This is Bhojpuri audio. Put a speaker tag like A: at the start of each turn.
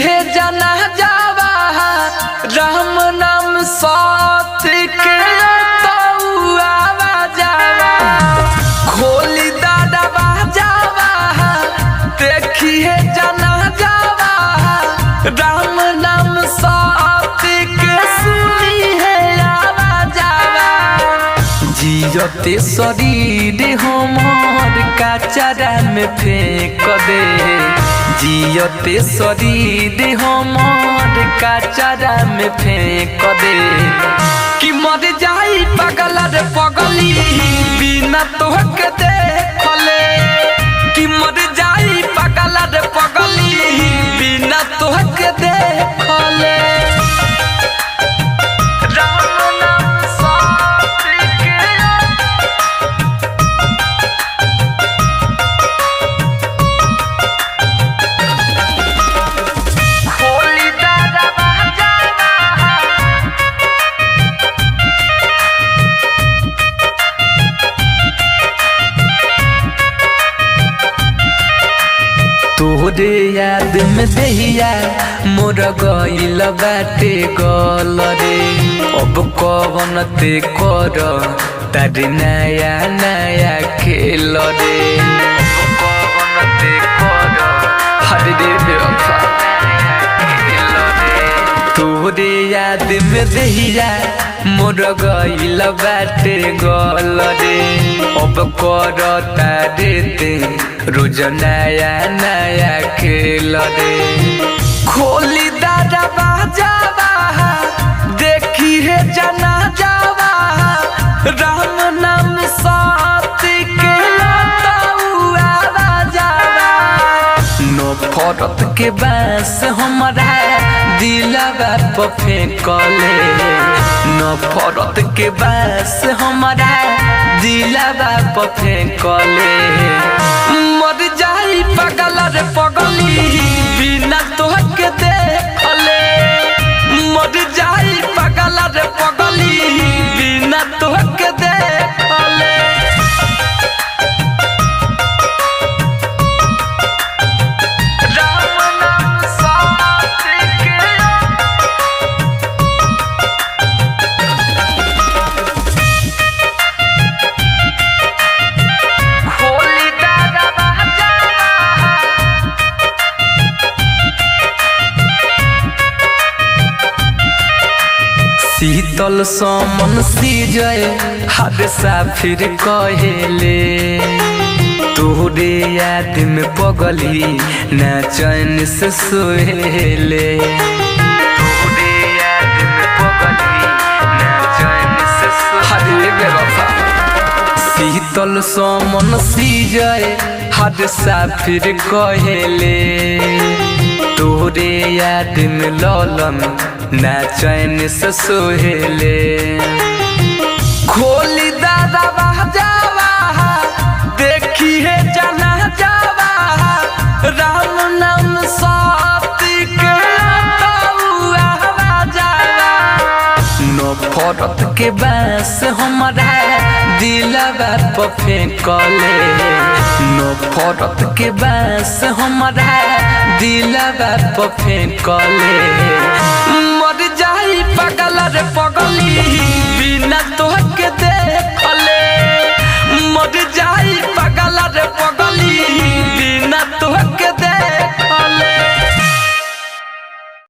A: है जना जावा राम नाम साथ के तो जावा खोली दादा बाजावा देखी है जना जावा राम नाम साथ के सुनी है आवाजावा जियते शरीर हमर कचरा में फेंक दे जियते शरीर हमर कचरा में फेंक दे कि मर जाई पगल रे पगली बिना तोहके देखले कि मर जाई पगल रे पगली बिना तोहके देखले तोरे याद में दहिया मोर गइल बाटे गल रे अब कवन ते कर तार नया नया खेल रे कवन ते कर हरे रे बेवफा तोरे याद में दहिया मोर गइल बाटे गल रे अब कर तारे ते रोज नया नया खेल रे खोली दादा बाजावा देखी है जना जावा राम नाम साथ के जावा नफरत के बास हमारा दिलवा पे फेंकले नफरत के बास हमारा दिलवा पे फेंकले मर जाई पगल रे पगली बिना तोहके देखले मर जाई पगल रे पगली बिना तोहके देखले राम नाम साथ के खोली दादा शीतल समन सीजय हर साफिर कहेले तोरे याद में पगली ना चैन से सोहेले तोरे याद में पगली ना चैन से सोहेले बेवफा शीतल समन सीजय हर साफिर कहेले तोरे याद में ललन ना चैन से सोहेले खोली दादा बाजावा देखी है जना जावा राम नाम साथ के जावा नफरत के बास हमारा दिलवा पे फेंकले नफरत के बास हमारा दिलवा पे फेंकले मर जाई पगल रे पगली